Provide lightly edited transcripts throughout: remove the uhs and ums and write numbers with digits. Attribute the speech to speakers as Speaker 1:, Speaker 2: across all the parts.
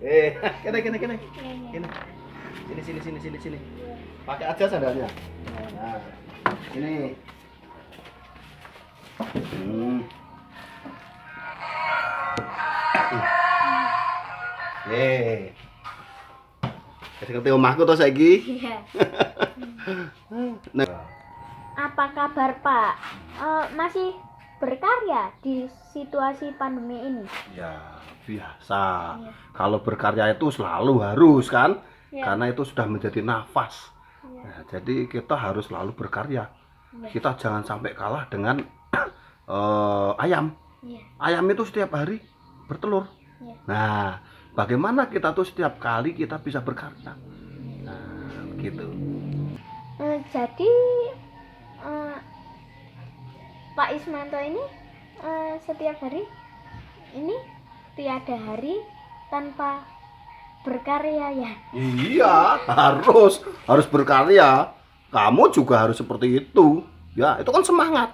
Speaker 1: Kene. Sini. Pakai aja sandalnya. Nah, ini. Jadi ngerti omahku to saiki?
Speaker 2: Iya.
Speaker 1: Nah,
Speaker 2: Apa kabar Pak? Masih berkarya di situasi pandemi ini?
Speaker 1: ya biasa.
Speaker 2: Iya.
Speaker 1: Kalau berkarya itu selalu harus kan?
Speaker 2: Iya.
Speaker 1: Karena itu sudah menjadi nafas.
Speaker 2: Iya.
Speaker 1: Nah, jadi kita harus selalu berkarya.
Speaker 2: Iya.
Speaker 1: Kita jangan sampai kalah dengan ayam.
Speaker 2: Iya.
Speaker 1: Ayam itu setiap hari bertelur.
Speaker 2: Iya.
Speaker 1: Nah, bagaimana kita tuh setiap kali kita bisa berkarya? Nah, gitu.
Speaker 2: Jadi Pak Ismanto ini setiap hari ini tiada hari tanpa berkarya ya.
Speaker 1: Iya, harus berkarya. Kamu juga harus seperti itu. Ya, itu kan semangat.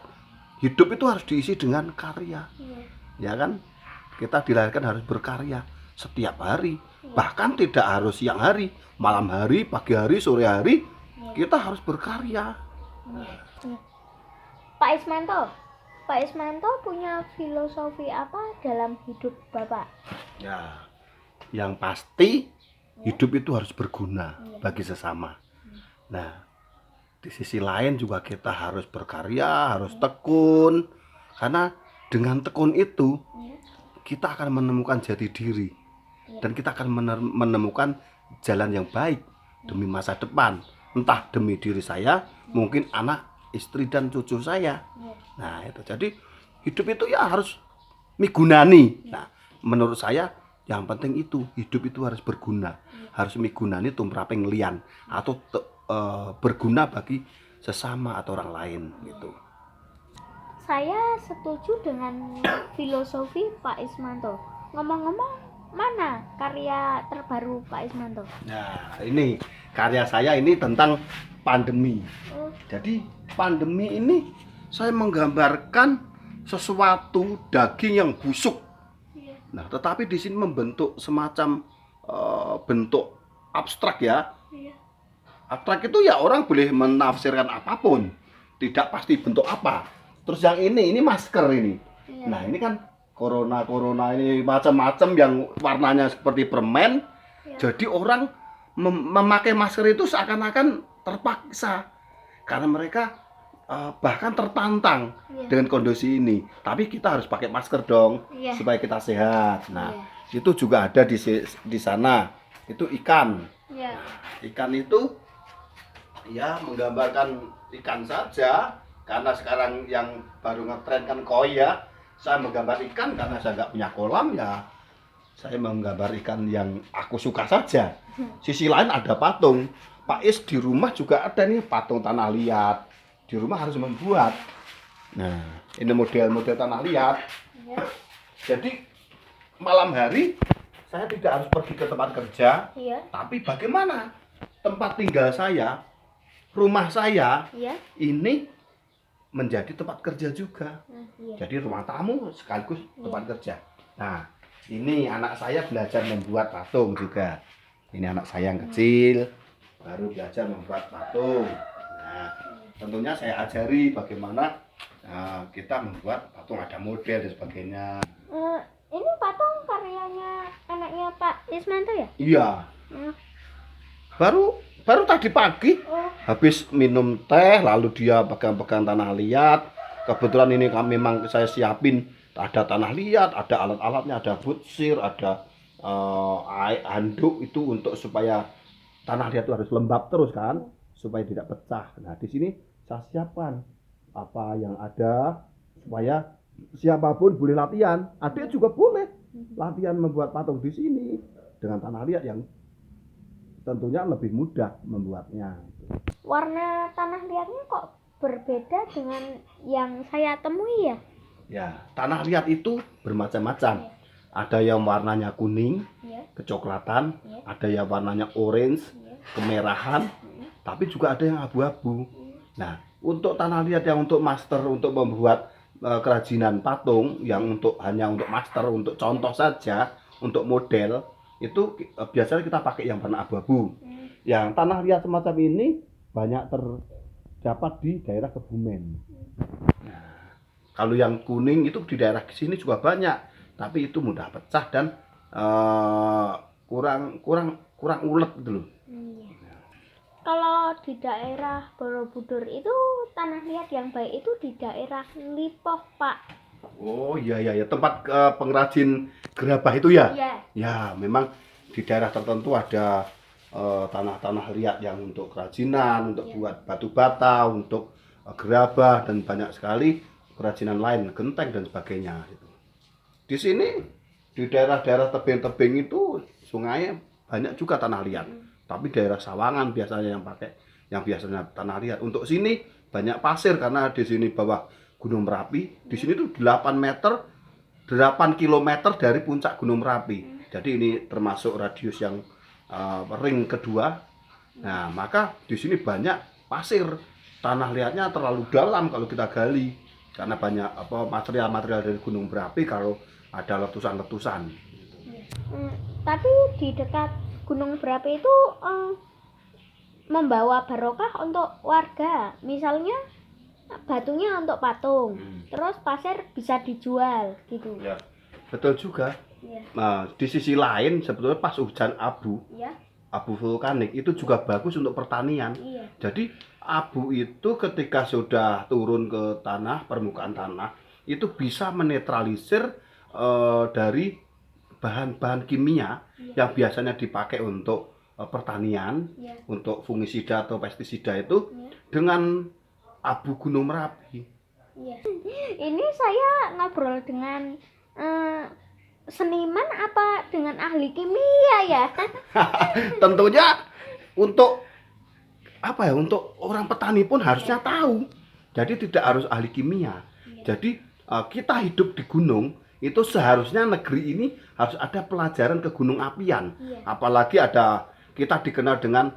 Speaker 1: Hidup itu harus diisi dengan karya.
Speaker 2: Iya.
Speaker 1: Ya kan? Kita dilahirkan harus berkarya setiap hari.
Speaker 2: Iya.
Speaker 1: Bahkan tidak harus siang hari, malam hari, pagi hari, sore hari,
Speaker 2: Iya.
Speaker 1: kita harus berkarya.
Speaker 2: Iya. Pak Ismanto punya filosofi apa dalam hidup Bapak?
Speaker 1: Ya, yang pasti hidup itu harus berguna
Speaker 2: Iya.
Speaker 1: bagi sesama. Nah, di sisi lain juga kita harus berkarya, harus tekun. Karena dengan tekun itu
Speaker 2: Iya.
Speaker 1: kita akan menemukan jati diri. Dan kita akan menemukan jalan yang baik demi masa depan. Entah demi diri saya, mungkin anak, istri dan cucu saya.
Speaker 2: Iya.
Speaker 1: Nah, itu. Jadi hidup itu ya harus migunani. Nah, menurut saya yang penting itu hidup itu harus berguna. Harus migunani tumraping liyan atau berguna bagi sesama atau orang lain gitu.
Speaker 2: Saya setuju dengan filosofi Pak Ismanto. Ngomong-ngomong, mana karya terbaru Pak Ismanto?
Speaker 1: Nah, ini karya saya ini tentang pandemi.
Speaker 2: Oh,
Speaker 1: Jadi pandemi ini saya menggambarkan sesuatu daging yang busuk.
Speaker 2: iya.
Speaker 1: Nah, tetapi di sini membentuk semacam bentuk abstrak ya.
Speaker 2: Iya.
Speaker 1: Abstrak itu ya orang boleh menafsirkan apapun, tidak pasti bentuk apa. Terus yang ini masker ini.
Speaker 2: Iya.
Speaker 1: Nah, ini kan corona ini macam-macam yang warnanya seperti permen.
Speaker 2: Iya.
Speaker 1: Jadi orang memakai masker itu seakan-akan terpaksa karena mereka bahkan tertantang
Speaker 2: Iya.
Speaker 1: dengan kondisi ini. Tapi kita harus pakai masker dong
Speaker 2: Iya.
Speaker 1: supaya kita sehat. Nah,
Speaker 2: Iya.
Speaker 1: itu juga ada di sana. Itu ikan.
Speaker 2: Iya.
Speaker 1: Ikan itu ya menggambarkan ikan saja karena sekarang yang baru ngetren kan koi ya. Saya menggambar ikan karena saya nggak punya kolam ya. Saya menggambar ikan yang aku suka saja. Sisi lain ada patung. Pak Is di rumah juga ada nih patung tanah liat. Di rumah harus membuat. Nah, ini model-model tanah liat.
Speaker 2: Iya.
Speaker 1: Jadi malam hari saya tidak harus pergi ke tempat kerja.
Speaker 2: Iya.
Speaker 1: Tapi bagaimana tempat tinggal saya, rumah saya
Speaker 2: Iya.
Speaker 1: ini menjadi tempat kerja juga.
Speaker 2: Iya.
Speaker 1: Jadi ruang tamu sekaligus tempat kerja. Nah, ini anak saya belajar membuat patung juga. Ini anak saya yang kecil baru belajar membuat patung. Nah, tentunya saya ajari bagaimana kita membuat patung, ada model dan sebagainya.
Speaker 2: Ini patung karyanya anaknya Pak Ismanto ya?
Speaker 1: Iya.
Speaker 2: Hmm.
Speaker 1: Baru tadi pagi
Speaker 2: Oh,
Speaker 1: habis minum teh lalu dia pegang-pegang tanah liat. Kebetulan ini memang saya siapin ada tanah liat, ada alat-alatnya, ada butsir, ada handuk itu untuk supaya tanah liat itu harus lembab terus kan, supaya tidak pecah. Nah, di sini saya siapkan apa yang ada supaya siapapun boleh latihan. Adik juga boleh latihan membuat patung di sini dengan tanah liat yang tentunya lebih mudah membuatnya.
Speaker 2: warna tanah liatnya kok berbeda dengan yang saya temui ya?
Speaker 1: Ya, tanah liat itu bermacam-macam. Ada yang warnanya kuning,
Speaker 2: Iya.
Speaker 1: kecoklatan,
Speaker 2: Iya.
Speaker 1: ada yang warnanya orange,
Speaker 2: Iya.
Speaker 1: kemerahan, tapi juga ada yang abu-abu. Nah, untuk tanah liat yang untuk master, untuk membuat kerajinan patung yang hanya untuk master, untuk contoh saja, untuk model, itu biasanya kita pakai yang warna abu-abu. Yang tanah liat semacam ini banyak terdapat di daerah Kebumen. Nah, kalau yang kuning itu di daerah sini juga banyak, tapi itu mudah pecah dan kurang ulet gitu loh.
Speaker 2: Iya. Kalau di daerah Borobudur itu tanah liat yang baik itu di daerah Lipoh, Pak.
Speaker 1: Oh iya tempat pengrajin gerabah itu ya?
Speaker 2: Iya.
Speaker 1: Ya, memang di daerah tertentu ada tanah-tanah liat yang untuk kerajinan, untuk buat batu bata, untuk gerabah dan banyak sekali kerajinan lain, genteng dan sebagainya gitu. Di sini di daerah-daerah tebing-tebing itu sungainya banyak juga tanah liat. Tapi daerah Sawangan biasanya yang biasanya tanah liat. Untuk sini banyak pasir karena di sini bawah Gunung Merapi. Di sini tuh 8 kilometer dari puncak Gunung Merapi. Jadi ini termasuk radius yang ring kedua. Nah, maka di sini banyak pasir. Tanah liatnya terlalu dalam kalau kita gali karena banyak material-material dari Gunung Merapi kalau ada letusan-letusan.
Speaker 2: Tapi di dekat Gunung Berapi itu membawa barokah untuk warga. Misalnya batunya untuk patung, terus pasir bisa dijual gitu.
Speaker 1: Ya, betul juga.
Speaker 2: Ya.
Speaker 1: Nah, di sisi lain sebetulnya pas hujan abu vulkanik itu juga bagus untuk pertanian.
Speaker 2: Iya.
Speaker 1: Jadi abu itu ketika sudah turun ke tanah, permukaan tanah, itu bisa menetralisir dari bahan-bahan kimia yang biasanya dipakai untuk pertanian, untuk fungisida atau pestisida itu dengan abu Gunung Merapi.
Speaker 2: Iya. Ini saya ngobrol dengan seniman apa dengan ahli kimia ya?
Speaker 1: Tentunya untuk untuk orang petani pun harusnya tahu. Jadi tidak harus ahli kimia. Jadi kita hidup di gunung itu seharusnya negeri ini harus ada pelajaran ke gunung apian. Apalagi kita dikenal dengan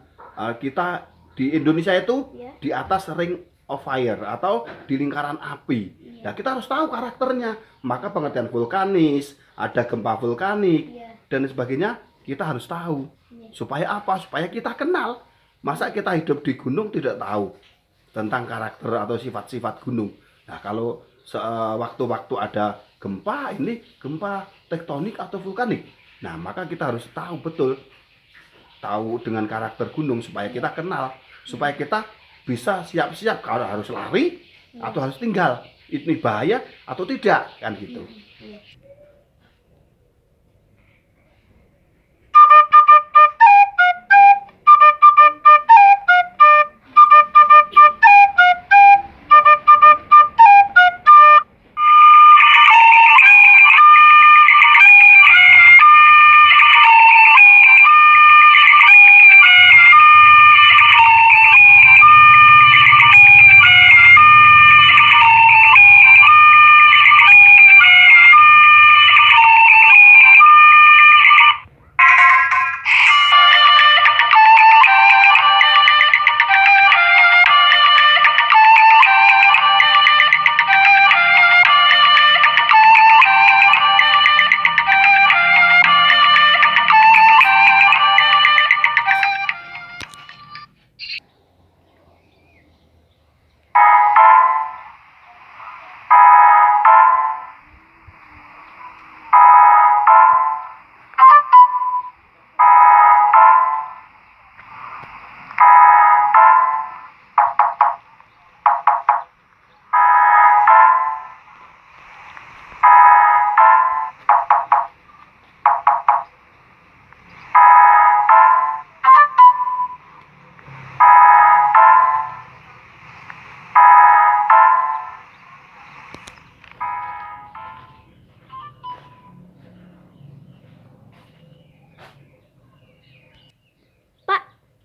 Speaker 1: kita di Indonesia itu di atas ring of fire atau di lingkaran api. Ya kita harus tahu karakternya. Maka pengertian vulkanis, ada gempa vulkanik dan sebagainya kita harus tahu. Supaya apa? Supaya kita kenal. Masa kita hidup di gunung tidak tahu tentang karakter atau sifat-sifat gunung. Nah, kalau waktu-waktu ada gempa, ini gempa tektonik atau vulkanik. Nah, maka kita harus tahu betul, tahu dengan karakter gunung supaya kita kenal, supaya kita bisa siap-siap kalau harus lari atau harus tinggal. Ini bahaya atau tidak, kan gitu.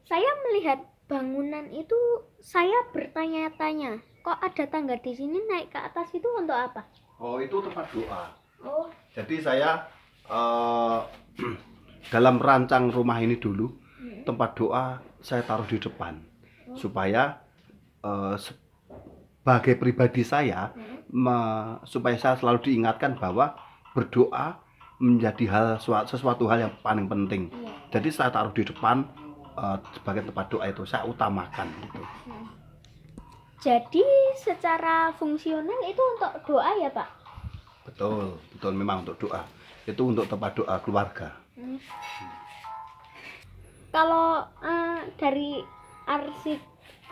Speaker 2: Saya melihat bangunan itu, saya bertanya-tanya, kok ada tangga di sini naik ke atas itu untuk apa?
Speaker 1: Oh, itu tempat doa.
Speaker 2: Oh.
Speaker 1: Jadi saya dalam merancang rumah ini dulu, tempat doa saya taruh di depan supaya sebagai pribadi saya supaya saya selalu diingatkan bahwa berdoa menjadi sesuatu hal yang paling penting.
Speaker 2: Iya.
Speaker 1: Jadi saya taruh di depan sebagai tempat doa itu saya utamakan gitu.
Speaker 2: Jadi secara fungsional itu untuk doa ya Pak?
Speaker 1: Betul, betul memang untuk doa. Itu untuk tempat doa keluarga.
Speaker 2: Kalau dari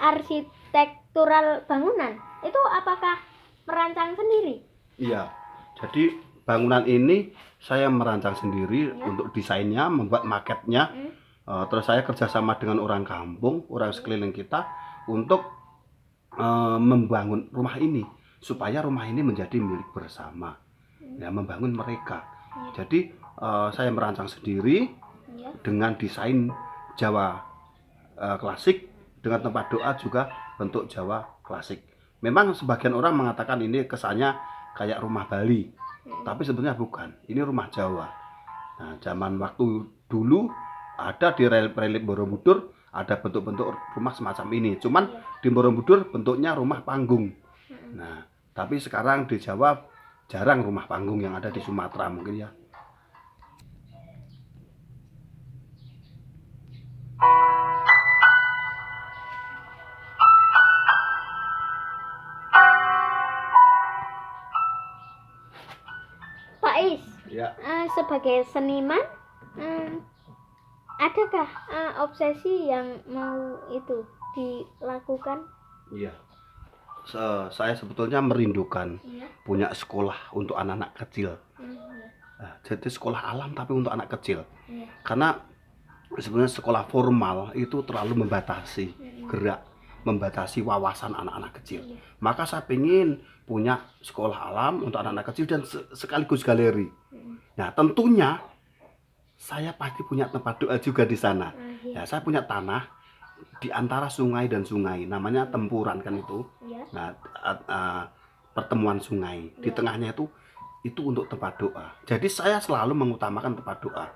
Speaker 2: arsitektural bangunan itu apakah merancang sendiri?
Speaker 1: Iya. Jadi bangunan ini saya merancang sendiri
Speaker 2: Ya.
Speaker 1: untuk desainnya, membuat maketnya. Terus saya kerjasama dengan orang kampung, orang sekeliling kita untuk membangun rumah ini supaya rumah ini menjadi milik bersama. Ya, membangun mereka. Jadi saya merancang sendiri
Speaker 2: Ya.
Speaker 1: dengan desain Jawa klasik, dengan tempat doa juga bentuk Jawa klasik. Memang sebagian orang mengatakan ini kesannya kayak rumah Bali, tapi sebenarnya bukan. Ini rumah Jawa. Nah, zaman waktu dulu ada di relief Borobudur ada bentuk-bentuk rumah semacam ini. Cuman di Borobudur bentuknya rumah panggung. Nah, tapi sekarang di Jawa jarang rumah panggung, yang ada di Sumatera mungkin ya.
Speaker 2: Pak Is,
Speaker 1: Ya.
Speaker 2: sebagai seniman, adakah obsesi yang mau itu dilakukan?
Speaker 1: Iya. Saya sebetulnya merindukan
Speaker 2: Iya.
Speaker 1: punya sekolah untuk anak-anak kecil. Nah, jadi sekolah alam tapi untuk anak kecil.
Speaker 2: Iya.
Speaker 1: Karena sebenarnya sekolah formal itu terlalu membatasi gerak, membatasi wawasan anak-anak kecil. Maka saya ingin punya sekolah alam untuk anak-anak kecil dan sekaligus galeri. Nah, tentunya saya pasti punya tempat doa juga di sana. Ya, saya punya tanah di antara sungai dan sungai, namanya tempuran kan itu.
Speaker 2: Iya.
Speaker 1: Nah, pertemuan sungai di tengahnya itu untuk tempat doa. Jadi saya selalu mengutamakan tempat doa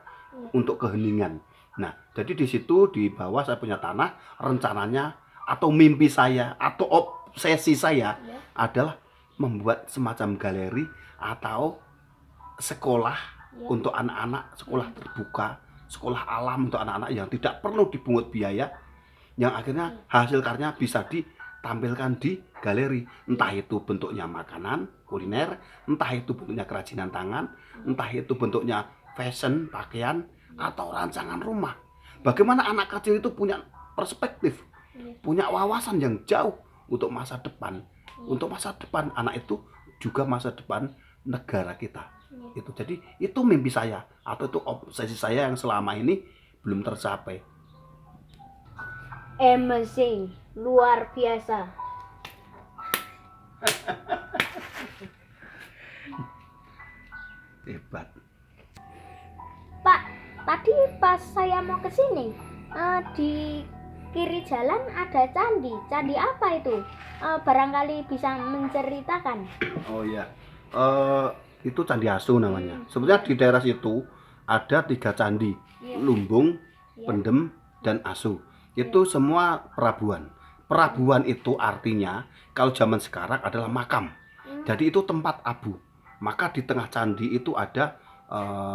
Speaker 1: untuk keheningan. Nah, jadi di situ di bawah saya punya tanah, rencananya atau mimpi saya atau obsesi saya adalah membuat semacam galeri atau sekolah untuk anak-anak, sekolah terbuka, sekolah alam untuk anak-anak yang tidak perlu dipungut biaya, yang akhirnya hasil karya bisa ditampilkan di galeri. Entah itu bentuknya makanan, kuliner, entah itu bentuknya kerajinan tangan, entah itu bentuknya fashion, pakaian, atau rancangan rumah. Bagaimana anak kecil itu punya perspektif, punya wawasan yang jauh untuk masa depan. Untuk masa depan anak itu juga masa depan negara kita. Itu jadi itu mimpi saya atau itu obsesi saya yang selama ini belum tercapai.
Speaker 2: Amazing, luar biasa.
Speaker 1: Hebat.
Speaker 2: Pak, tadi pas saya mau ke sini, di kiri jalan ada candi. Candi apa itu? Barangkali bisa menceritakan.
Speaker 1: Oh iya, itu Candi Asu namanya. Sebenarnya di daerah situ ada 3 candi, Lumbung, Pendem, dan Asu. Itu semua perabuan. Perabuan itu artinya kalau zaman sekarang adalah makam. Jadi itu tempat abu. Maka di tengah candi itu ada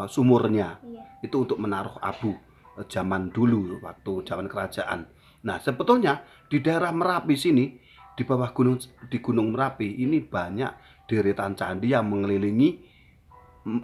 Speaker 1: sumurnya. Itu untuk menaruh abu zaman dulu, waktu zaman kerajaan. Nah, sebetulnya di daerah Merapi sini, di bawah Gunung Merapi ini banyak deretan candi yang mengelilingi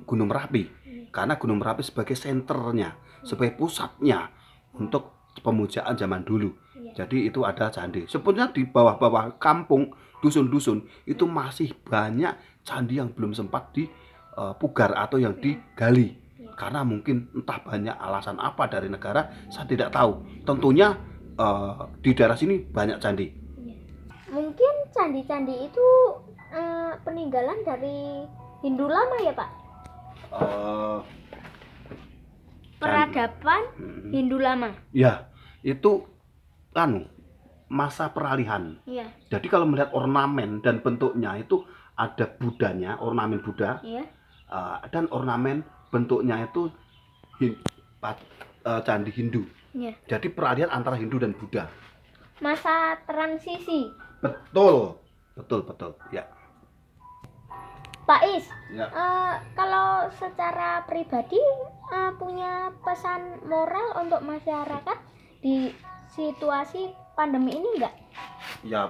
Speaker 1: Gunung Merapi. Karena Gunung Merapi sebagai senternya, sebagai pusatnya untuk pemujaan zaman dulu. Jadi itu ada candi. Sebenarnya di bawah-bawah kampung, dusun-dusun itu masih banyak candi yang belum sempat dipugar atau yang digali. Karena mungkin entah banyak alasan apa dari negara, saya tidak tahu. Tentunya di daerah sini banyak candi.
Speaker 2: Mungkin candi-candi itu peninggalan dari Hindu lama ya Pak? Peradaban Hindu lama.
Speaker 1: Ya, itu masa peralihan.
Speaker 2: Iya.
Speaker 1: Jadi kalau melihat ornamen dan bentuknya itu ada Budanya, ornamen Buddha,
Speaker 2: Iya.
Speaker 1: dan ornamen bentuknya itu candi Hindu.
Speaker 2: Iya.
Speaker 1: Jadi peralihan antara Hindu dan Buddha.
Speaker 2: Masa transisi.
Speaker 1: Betul, betul, betul. Ya.
Speaker 2: Pak Is,
Speaker 1: Ya.
Speaker 2: kalau secara pribadi punya pesan moral untuk masyarakat di situasi pandemi ini enggak?
Speaker 1: Ya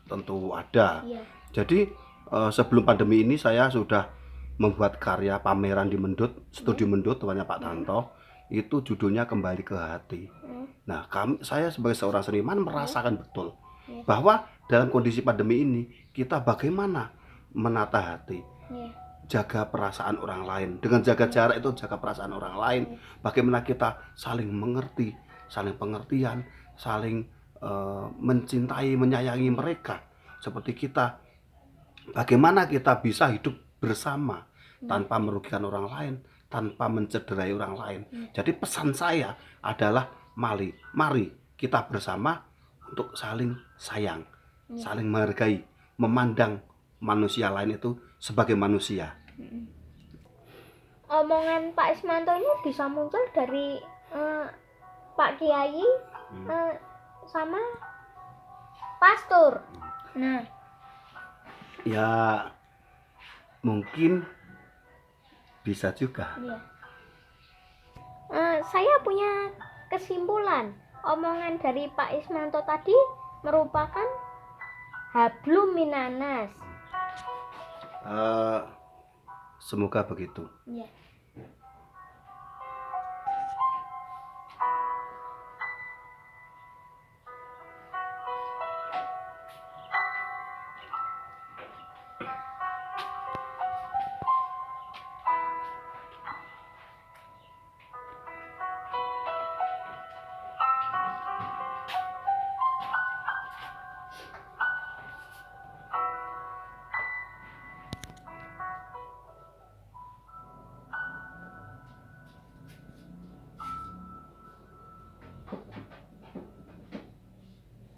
Speaker 1: tentu ada.
Speaker 2: Iya.
Speaker 1: Jadi sebelum pandemi ini saya sudah membuat karya pameran di Mendut, studi Mendut temannya Pak Tanto. Itu judulnya Kembali ke Hati. Nah, saya sebagai seorang seniman merasakan betul bahwa dalam kondisi pandemi ini kita bagaimana menata hati,
Speaker 2: Iya.
Speaker 1: jaga perasaan orang lain. Dengan jaga jarak itu jaga perasaan orang lain. Bagaimana kita saling mengerti, saling pengertian, saling mencintai, menyayangi mereka seperti kita. Bagaimana kita bisa hidup bersama tanpa merugikan orang lain, tanpa mencederai orang lain. Jadi pesan saya adalah mari kita bersama untuk saling sayang, saling menghargai, memandang manusia lain itu sebagai manusia.
Speaker 2: Omongan Pak Ismanto ini bisa muncul dari Pak Kiai sama pastor. Nah,
Speaker 1: Ya mungkin bisa juga.
Speaker 2: iya. Saya punya kesimpulan, omongan dari Pak Ismanto tadi merupakan hablum minanas.
Speaker 1: Semoga begitu.
Speaker 2: Iya.